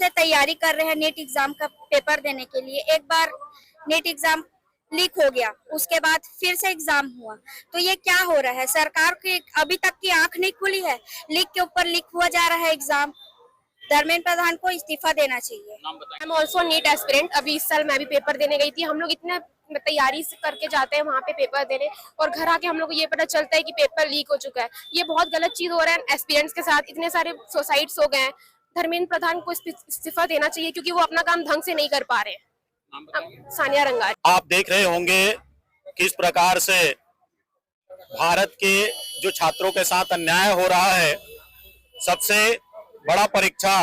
से तैयारी कर रहे हैं नीट एग्जाम का पेपर देने के लिए। एक बार नीट एग्जाम लीक हो गया, उसके बाद फिर से एग्जाम हुआ, तो ये क्या हो रहा है? सरकार की अभी तक की आंख नहीं खुली है, लीक के ऊपर लीक हुआ जा रहा है एग्जाम। धर्मेंद्र प्रधान को इस्तीफा देना चाहिए। I am also NEET aspirant. अभी इस साल मैं भी पेपर देने गई थी। हम लोग इतने तैयारी से करके जाते हैं वहाँ पे पेपर देने, और घर आके हम लोग को ये पता चलता है कि पेपर लीक हो चुका है। ये बहुत गलत चीज हो रहा है एस्पिरेंट्स के साथ। इतने सारे सुसाइड्स हो गए हैं। धर्मेंद्र प्रधान को इस्तीफा देना चाहिए क्योंकि वो अपना काम ढंग से नहीं कर पा रहे हैं। सानिया रंगारी। आप देख रहे होंगे किस प्रकार से भारत के जो छात्रों के साथ अन्याय हो रहा है। सबसे बड़ा परीक्षा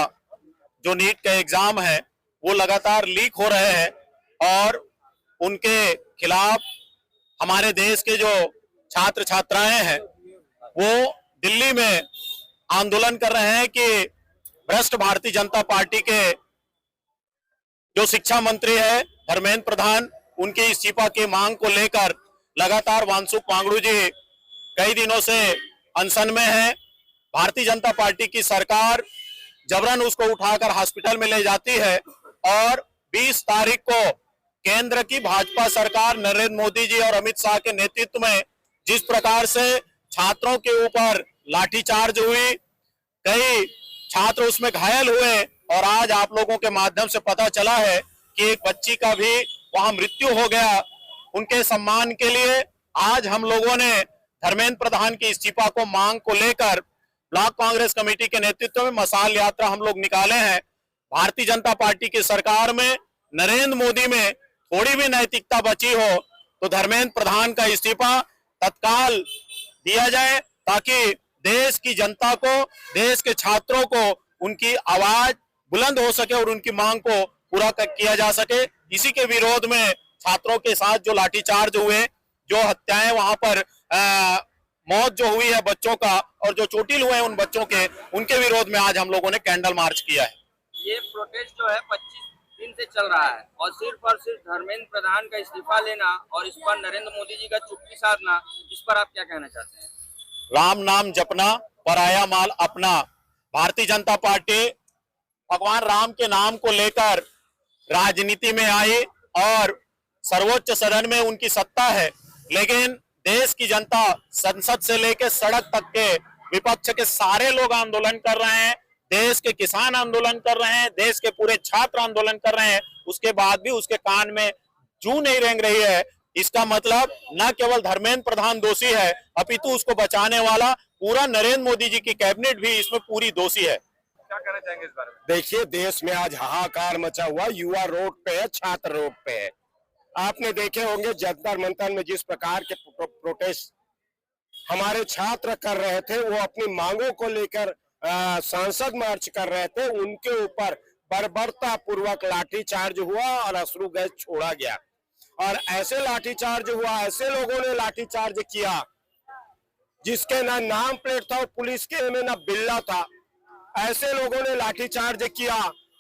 जो नीट का एग्जाम है वो लगातार लीक हो रहे हैं, और उनके खिलाफ हमारे देश के जो छात्र छात्राएं हैं वो दिल्ली में आंदोलन कर रहे हैं कि भ्रष्ट भारतीय जनता पार्टी के जो शिक्षा मंत्री है धर्मेंद्र प्रधान, उनके इस्तीफा की मांग को लेकर लगातार वांसुक मांगड़ू जी कई दिनों से अनशन में है। भारतीय जनता पार्टी की सरकार जबरन उसको उठाकर हॉस्पिटल में ले जाती है, और 20 तारीख को केंद्र की भाजपा सरकार नरेंद्र मोदी जी और अमित शाह के नेतृत्व में जिस प्रकार से छात्रों के ऊपर लाठीचार्ज हुई, कई छात्र उसमें घायल हुए, और आज आप लोगों के माध्यम से पता चला है कि एक बच्ची का भी वहां मृत्यु हो गया। उनके सम्मान के लिए आज हम लोगों ने धर्मेंद्र प्रधान की इस्तीफा को मांग को लेकर ब्लॉक कांग्रेस कमेटी के नेतृत्व में मशाल यात्रा हम लोग निकाले हैं। भारतीय जनता पार्टी की सरकार में, नरेंद्र मोदी में थोड़ी भी नैतिकता बची हो तो धर्मेंद्र प्रधान का इस्तीफा तत्काल दिया जाए, ताकि देश की जनता को, देश के छात्रों को उनकी आवाज बुलंद हो सके और उनकी मांग को पूरा किया जा सके। इसी के विरोध में छात्रों के साथ जो लाठीचार्ज हुए, जो हत्याएं वहां पर मौत जो हुई है बच्चों का, और जो चोटिल हुए हैं उन बच्चों के, उनके विरोध में आज हम लोगों ने कैंडल मार्च किया है। ये प्रोटेस्ट जो है 25 दिन से चल रहा है, और सिर्फ धर्मेंद्र प्रधान का इस्तीफा लेना और इस पर नरेंद्र मोदी जी का चुप्पी साधना, इस पर आप क्या कहना चाहते हैं? राम नाम जपना, पराया माल अपना। भारतीय जनता पार्टी भगवान राम के नाम को लेकर राजनीति में आई, और सर्वोच्च सदन में उनकी सत्ता है, लेकिन देश की जनता संसद से लेकर सड़क तक के विपक्ष के सारे लोग आंदोलन कर रहे हैं। देश के किसान आंदोलन कर रहे हैं, देश के पूरे छात्र आंदोलन कर रहे हैं, उसके बाद भी उसके कान में जू नहीं रेंग रही है। इसका मतलब न केवल धर्मेंद्र प्रधान दोषी है, अपितु उसको बचाने वाला पूरा नरेंद्र मोदी जी की कैबिनेट भी इसमें पूरी दोषी है। क्या कहना चाहेंगे इस बारे में? देखिए, देश में आज हाहाकार मचा हुआ, युवा रोड पे है, छात्र रोड पे है। आपने देखे होंगे जंतर मंतर में जिस प्रकार के प्रोटेस्ट हमारे छात्र कर रहे थे, वो अपनी मांगों को लेकर संसद मार्च कर रहे थे, उनके ऊपर बर्बरता पूर्वक लाठीचार्ज हुआ और अश्रु गैस छोड़ा गया। और ऐसे लाठीचार्ज हुआ, ऐसे लोगों ने लाठीचार्ज किया जिसके ना नाम प्लेट था और पुलिस के में ना बिल्ला था। ऐसे लोगों ने लाठीचार्ज किया,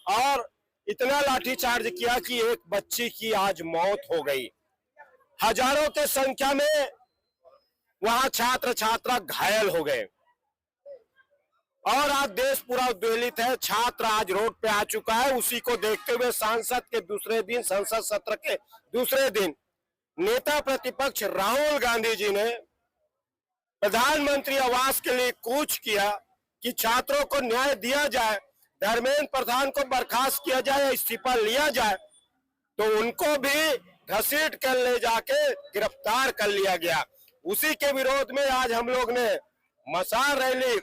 और इतना लाठीचार्ज किया कि एक बच्ची की आज मौत हो गई। हजारों के संख्या में वहां छात्र छात्रा घायल हो गए, और आज देश पूरा उद्वेलित है। छात्र आज रोड पे आ चुका है। उसी को देखते हुए सांसद के दूसरे दिन, संसद सत्र के दूसरे दिन, नेता प्रतिपक्ष राहुल गांधी जी ने प्रधानमंत्री आवास के लिए कूच किया कि छात्रों को न्याय दिया जाए, धर्मेंद्र प्रधान को बर्खास्त किया जाए, इस्तीफा लिया जाए, तो उनको भी घसीट कर ले जाके गिरफ्तार कर लिया गया। उसी के विरोध में आज हम लोग ने मशाल रैली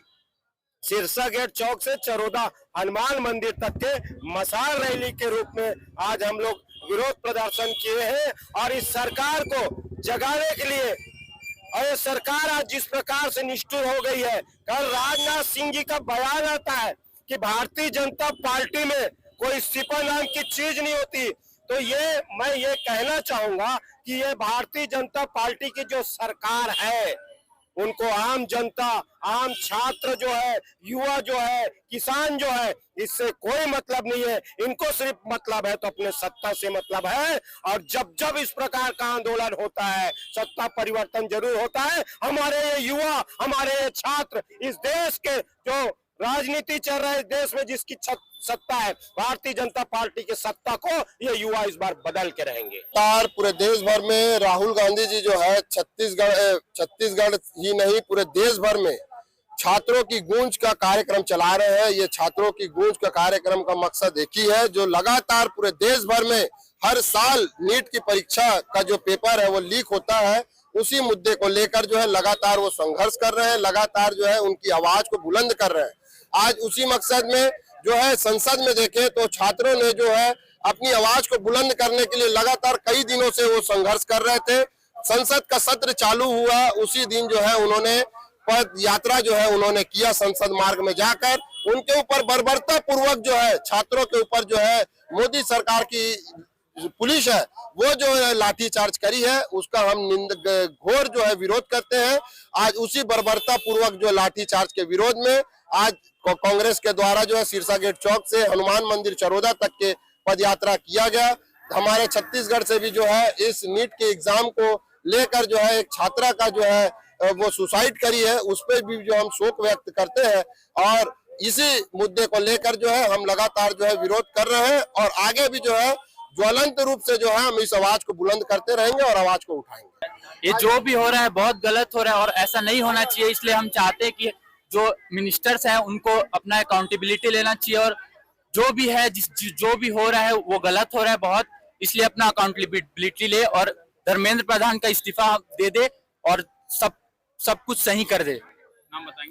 सिरसा गेट चौक से चरोदा हनुमान मंदिर तक के मशाल रैली के रूप में आज हम लोग विरोध प्रदर्शन किए हैं। और इस सरकार को जगाने के लिए, और ये सरकार आज जिस प्रकार से निष्ठुर हो गई है, कल राजनाथ सिंह जी का बयान आता है कि भारतीय जनता पार्टी में कोई इस्तीफा नाम की चीज नहीं होती, तो मैं ये कहना चाहूंगा कि ये भारतीय जनता पार्टी की जो सरकार है, उनको आम जनता, आम छात्र जो है, युवा जो है, किसान जो है, इससे कोई मतलब नहीं है। इनको सिर्फ मतलब है तो अपने सत्ता से मतलब है, और जब जब इस प्रकार का आंदोलन होता है, सत्ता परिवर्तन जरूर होता है। हमारे ये युवा, हमारे ये छात्र इस देश के जो राजनीति चल रहा है देश में, जिसकी सत्ता है भारतीय जनता पार्टी की सत्ता को ये युवा इस बार बदल के रहेंगे। लगातार पूरे देश भर में राहुल गांधी जी जो है छत्तीसगढ़ ही नहीं पूरे देश भर में छात्रों की गूंज का कार्यक्रम चला रहे हैं। ये छात्रों की गूंज का कार्यक्रम का मकसद एक ही है, जो लगातार पूरे देश भर में हर साल नीट की परीक्षा का जो पेपर है वो लीक होता है, उसी मुद्दे को लेकर जो है लगातार वो संघर्ष कर रहे हैं, लगातार जो है उनकी आवाज को बुलंद कर रहे हैं। आज उसी मकसद में जो है संसद में देखें तो छात्रों ने जो है अपनी आवाज को बुलंद करने के लिए लगातार कई दिनों से वो संघर्ष कर रहे थे। संसद का सत्र चालू हुआ उसी दिन जो है उन्होंने पद यात्रा जो है उन्होंने किया संसद मार्ग में जाकर। उनके ऊपर बर्बरता पूर्वक जो है छात्रों के ऊपर जो है मोदी सरकार की पुलिस है वो जो है लाठीचार्ज करी है, उसका हम घोर जो है विरोध करते हैं। आज उसी बर्बरता पूर्वक जो लाठीचार्ज के विरोध में आज कांग्रेस के द्वारा जो है सिरसा गेट चौक से हनुमान मंदिर चरोदा तक के पद यात्रा किया गया। हमारे छत्तीसगढ़ से भी जो है इस नीट के एग्जाम को लेकर जो है एक छात्रा का जो है वो सुसाइड करी है, उस पर भी जो हम शोक व्यक्त करते हैं और इसी मुद्दे को लेकर जो है हम लगातार जो है विरोध कर रहे हैं और आगे भी जो है ज्वलंत रूप से जो है हम इस आवाज को बुलंद करते रहेंगे और आवाज को उठाएंगे। ये जो भी हो रहा है बहुत गलत हो रहा है और ऐसा नहीं होना चाहिए, इसलिए हम चाहते हैं कि जो मिनिस्टर्स हैं उनको अपना अकाउंटेबिलिटी लेना चाहिए और जो भी है जो भी हो रहा है वो गलत हो रहा है बहुत, इसलिए अपना अकाउंटेबिलिटी ले और धर्मेंद्र प्रधान का इस्तीफा दे दे और सब कुछ सही कर दे। नाम बताएंगे?